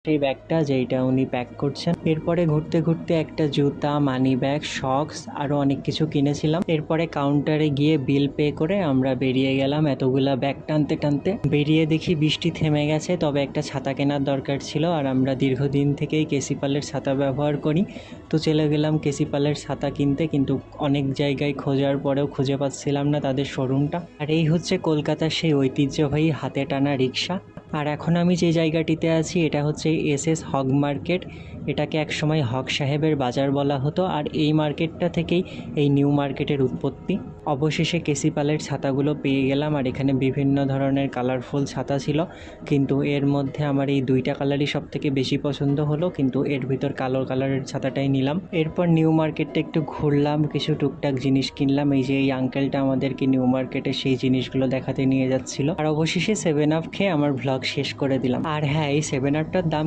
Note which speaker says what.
Speaker 1: সেই ব্যাগটা যেইটা উনি প্যাক করছেন। এরপরে ঘুরতে ঘুরতে একটা জুতা, মানি ব্যাগ, শক্স আরো অনেক কিছু কিনেছিলাম। এরপরে কাউন্টারে গিয়ে বিল পে করে আমরা বেরিয়ে গেলাম। এতগুলা ব্যাগ টানতে টানতে বেরিয়ে দেখি বৃষ্টি থেমে গেছে, তবে একটা ছাতা কেনার দরকার ছিল, আর আমরা দীর্ঘদিন থেকেই কেসিপালের ছাতা ব্যবহার করি, তো চলে গেলাম কেসিপালের ছাতা কিনতে। কিন্তু অনেক জায়গায় খোঁজার পরেও খুঁজে পাচ্ছিলাম না তাদের শোরুমটা। আর এই হচ্ছে কলকাতার সেই ঐতিহ্যবাহী হাতে টানা রিক্সা। আর এখন আমি যে জায়গাটিতে আছি এটা হচ্ছে এসএস হগ মার্কেট। এটাকে একসময় হক সাহেবের বাজার বলা হতো, আর এই মার্কেটটা থেকেই এই নিউ মার্কেটের উৎপত্তি। অবশেষে কেসিপালের ছাতাগুলো পেয়ে গেলাম, আর এখানে বিভিন্ন ধরনের কালারফুল ছাতা ছিল, কিন্তু এর মধ্যে আমার এই দুইটা কালারই সব থেকে বেশি পছন্দ হলো, কিন্তু এর ভিতর কালো কালারের ছাতাটাই নিলাম। এরপর নিউ মার্কেটটা একটু ঘুরলাম, কিছু টুকটাক জিনিস কিনলাম। এই যে এই আঙ্কেলটা আমাদেরকে নিউ মার্কেটে সেই জিনিসগুলো দেখাতে নিয়ে যাচ্ছিল। আর অবশেষে 7 আপ খেয়ে আমার ভ্লগ শেষ করে দিলাম। আর হ্যাঁ, এই 7 আপটার দাম